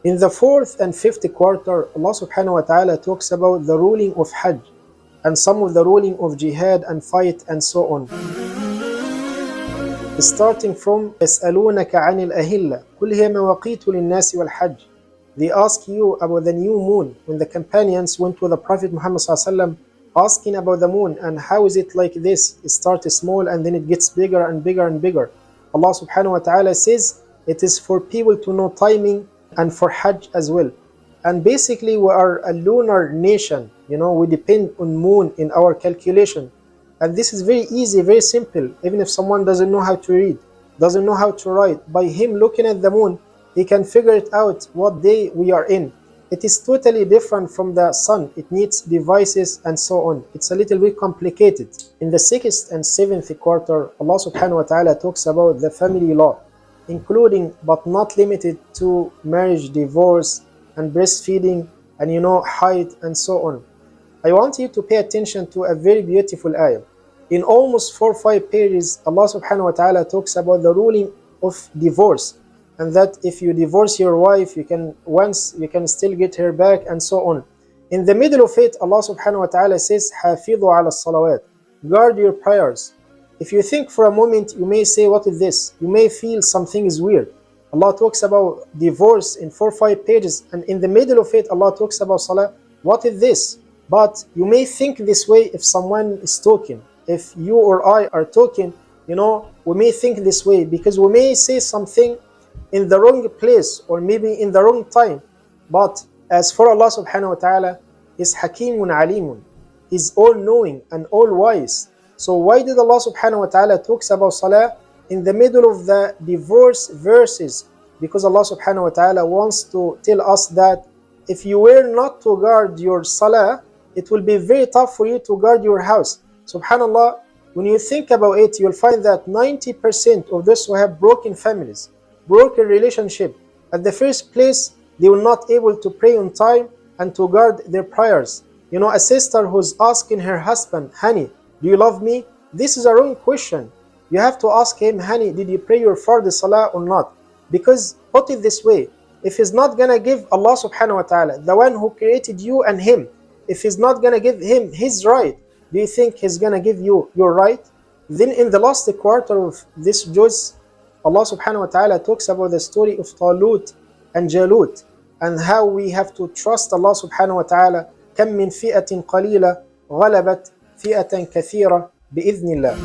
In the fourth and fifth quarter, Allah subhanahu wa ta'ala talks about the ruling of Hajj and some of the ruling of Jihad and fight and so on. Starting from يَسْأَلُونَكَ عَنِ الْأَهِلَّةِ قُلْ هِيَ مَوَاقِيتُ لِلنَّاسِ وَالْحَجِّ. They ask you about the new moon when the companions went to the Prophet Muhammad ﷺ asking about the moon and how is it like this? It starts small and then it gets bigger and bigger and bigger. Allah subhanahu wa ta'ala says it is for people to know timing and for Hajj as well. And basically we are a lunar nation, we depend on moon in our calculation. And this is very easy, very simple. Even if someone doesn't know how to read, doesn't know how to write, by him looking at the moon, he can figure it out what day we are in. It is totally different from the sun. It needs devices and so on. It's a little bit complicated. In the sixth and seventh quarter, Allah subhanahu wa ta'ala talks about the family law, including but not limited to marriage, divorce, and breastfeeding, and height and so on. I want you to pay attention to a very beautiful ayah. In almost 4 or 5 pages, Allah subhanahu wa ta'ala talks about the ruling of divorce, and that if you divorce your wife, you can still get her back and so on. In the middle of it, Allah subhanahu wa ta'ala says, حَافِظُوا عَلَى الصَّلَوَاتِ, guard your prayers. If you think for a moment, you may say, what is this? You may feel something is weird. Allah talks about divorce in 4 or 5 pages, and in the middle of it, Allah talks about salah. What is this? But you may think this way if someone is talking. If you or I are talking, we may think this way because we may say something in the wrong place or maybe in the wrong time. But as for Allah subhanahu wa ta'ala, He's Hakimun Alimun. He's all-knowing and all-wise. So why did Allah subhanahu wa ta'ala talks about salah in the middle of the divorce verses? Because Allah subhanahu wa ta'ala wants to tell us that if you were not to guard your salah, it will be very tough for you to guard your house. Subhanallah, when you think about it, you'll find that 90% of those who have broken families, broken relationship, at the first place, they were not able to pray on time and to guard their prayers. A sister who's asking her husband, honey, do you love me? This is a wrong question. You have to ask him, honey, did you pray your Fard Salah or not? Because put it this way, if he's not gonna give Allah subhanahu wa ta'ala, the one who created you and him, if he's not gonna give him his right, do you think he's gonna give you your right? Then in the last quarter of this JUZ, Allah subhanahu wa ta'ala talks about the story of Talut and Jalut and how we have to trust Allah subhanahu wa ta'ala. كم من فئة قليلة غلبت فئة كثيرة بإذن الله.